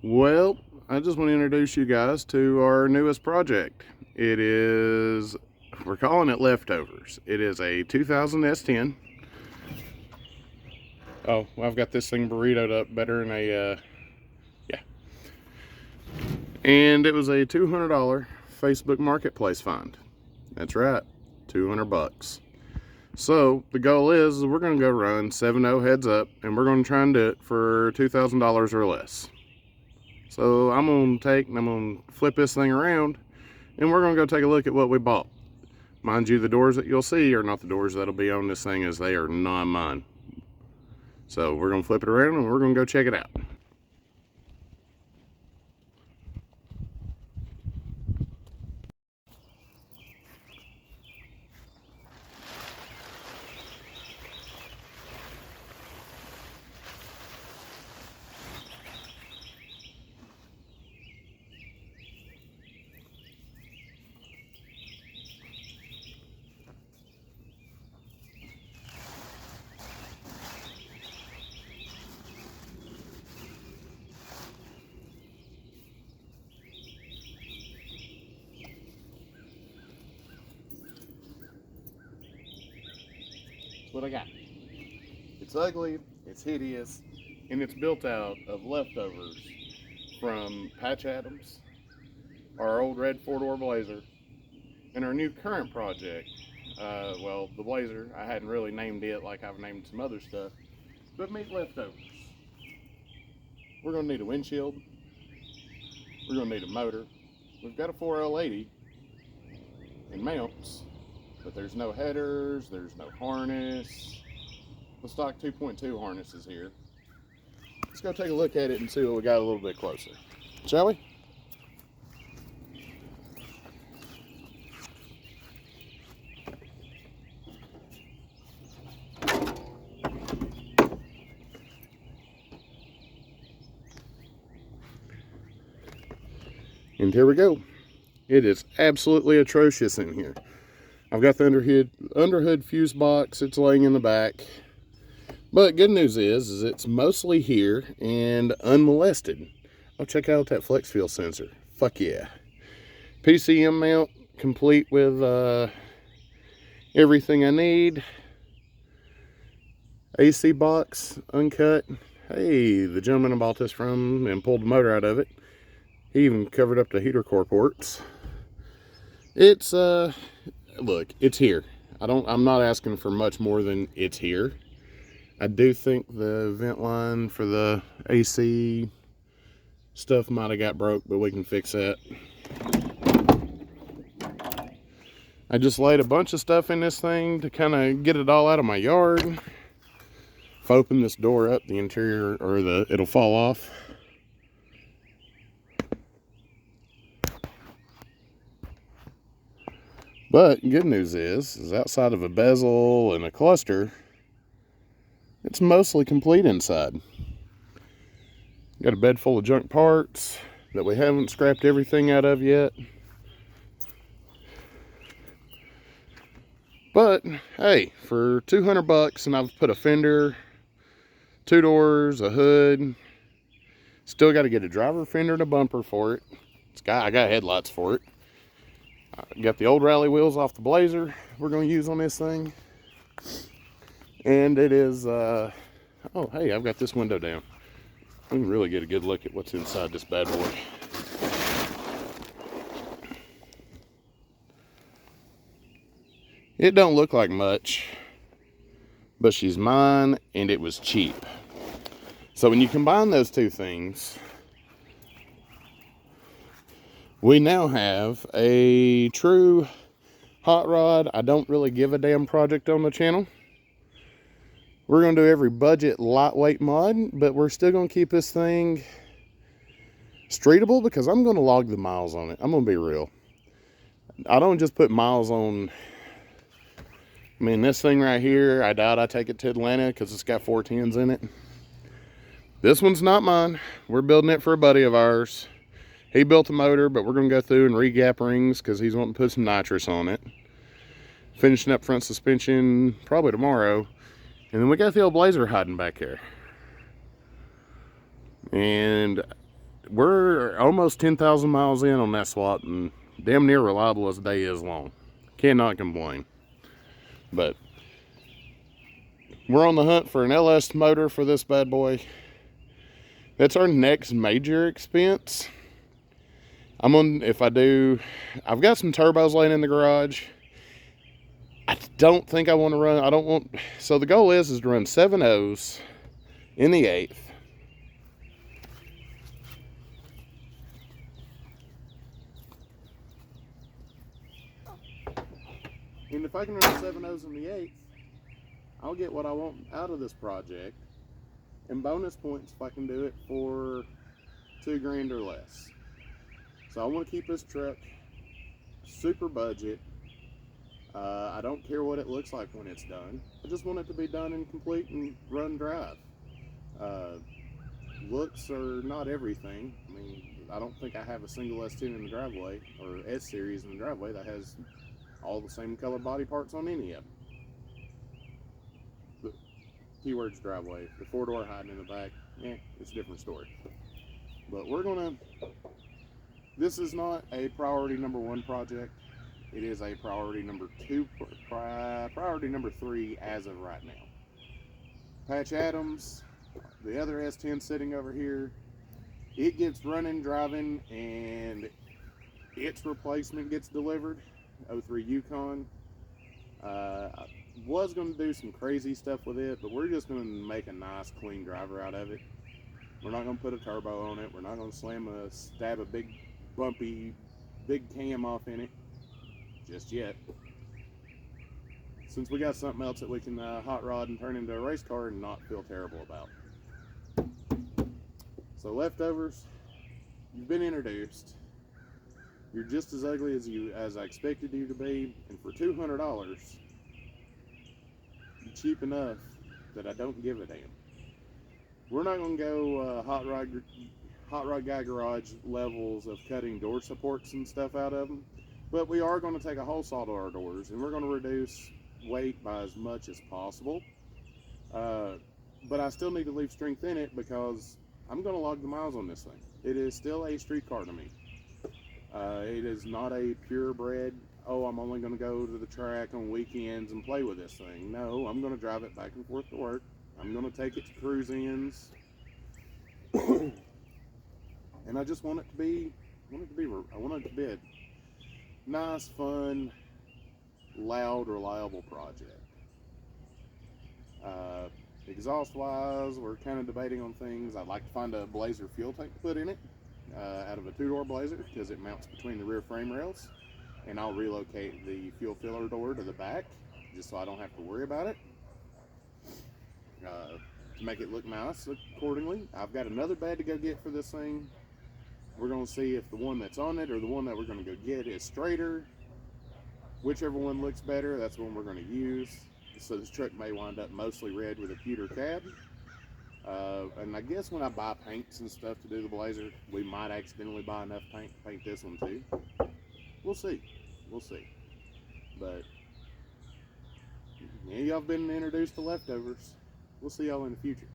Well, I just want to introduce you guys to our newest project. We're calling it Leftovers. It is a 2000 S10. Oh, well, I've got this thing burritoed up better than yeah. And it was a $200 Facebook Marketplace find. That's right, 200 bucks. So the goal is we're going to go run 7-0 heads up, and we're going to try and do it for $2,000 or less. So I'm going to flip this thing around, and we're going to go take a look at what we bought. Mind you, the doors that you'll see are not the doors that'll be on this thing, as they are not mine. So we're going to flip it around and we're going to go check it out. That's what I got. It's ugly, it's hideous, and it's built out of leftovers from Patch Adams, our old red 4-door Blazer, and our new current project. Well, the Blazer, I hadn't really named it like I've named some other stuff, but meat leftovers. We're going to need a windshield. We're going to need a motor. We've got a 4L80 and mounts, but there's no headers, there's no harness. The stock 2.2 harness is here. Let's go take a look at it and see what we got a little bit closer. Shall we? And here we go. It is absolutely atrocious in here. I've got the underhood fuse box. It's laying in the back. But good news is it's mostly here and unmolested. Oh, check out that flex fuel sensor. Fuck yeah. PCM mount, complete with everything I need. AC box, uncut. Hey, the gentleman I bought this from and pulled the motor out of it, he even covered up the heater core ports. It's look, it's here. I'm not asking for much more than it's here. I do think the vent line for the AC stuff might have got broke, but we can fix that. I just laid a bunch of stuff in this thing to kind of get it all out of my yard. If I open this door up, the interior, or it'll fall off. But good news is outside of a bezel and a cluster, it's mostly complete inside. Got a bed full of junk parts that we haven't scrapped everything out of yet. But hey, for 200 bucks, and I've put a fender, 2 doors, a hood. Still got to get a driver fender and a bumper for it. I got headlights for it. I got the old rally wheels off the Blazer we're going to use on this thing. And it is, oh hey, I've got this window down. We can really get a good look at what's inside this bad boy. It don't look like much, but she's mine and it was cheap. So when you combine those two things, we now have a true hot rod, I don't really give a damn project on the channel. We're going to do every budget lightweight mod, but we're still going to keep this thing streetable because I'm going to log the miles on it. I'm going to be real. I don't just put miles on. I mean, this thing right here, I doubt I take it to Atlanta because it's got 410s in it. This one's not mine. We're building it for a buddy of ours. He built the motor, but we're going to go through and re-gap rings because he's wanting to put some nitrous on it. Finishing up front suspension probably tomorrow. And then we got the old Blazer hiding back there. And we're almost 10,000 miles in on that swap, and damn near reliable as the day is long. Cannot complain. But we're on the hunt for an LS motor for this bad boy. That's our next major expense. I've got some turbos laying in the garage. I don't think I want to run, so the goal is to run 7.0s in the 8th. And if I can run 7.0s in the 8th, I'll get what I want out of this project. And bonus points if I can do it for $2,000 or less. So I want to keep this truck super budget. I don't care what it looks like when it's done. I just want it to be done and complete and run drive. Looks are not everything. I mean, I don't think I have a single S10 in the driveway or S series in the driveway that has all the same color body parts on any of them. The keywords driveway, the 4-door hiding in the back, it's a different story. But this is not a priority number 1 project. It is a priority number 2, priority number 3 as of right now. Patch Adams, the other S10 sitting over here, it gets running, driving, and its replacement gets delivered. 03 Yukon. I was going to do some crazy stuff with it, but we're just going to make a nice clean driver out of it. We're not going to put a turbo on it. We're not going to stab a big bumpy big cam off in it just yet, since we got something else that we can hot rod and turn into a race car and not feel terrible about. So leftovers, you've been introduced. You're just as ugly as I expected you to be, and for $200, you're cheap enough that I don't give a damn. We're not going to go hot rod guy garage levels of cutting door supports and stuff out of them, but we are going to take a hole saw to our doors, and we're going to reduce weight by as much as possible. But I still need to leave strength in it because I'm going to log the miles on this thing. It is still a street car to me. It is not a purebred, oh, I'm only going to go to the track on weekends and play with this thing. No, I'm going to drive it back and forth to work. I'm going to take it to cruise ins. And I just want it to be, I want it to be a nice, fun, loud, reliable project. Exhaust wise, we're kind of debating on things. I'd like to find a Blazer fuel tank to put in it, out of a 2-door Blazer, because it mounts between the rear frame rails, and I'll relocate the fuel filler door to the back just so I don't have to worry about it, to make it look nice accordingly. I've got another bed to go get for this thing. We're going to see if the one that's on it or the one that we're going to go get is straighter. Whichever one looks better, that's the one we're going to use. So this truck may wind up mostly red with a pewter cab. And I guess when I buy paints and stuff to do the Blazer, we might accidentally buy enough paint to paint this one too. We'll see. We'll see. But yeah, y'all have been introduced to leftovers. We'll see y'all in the future.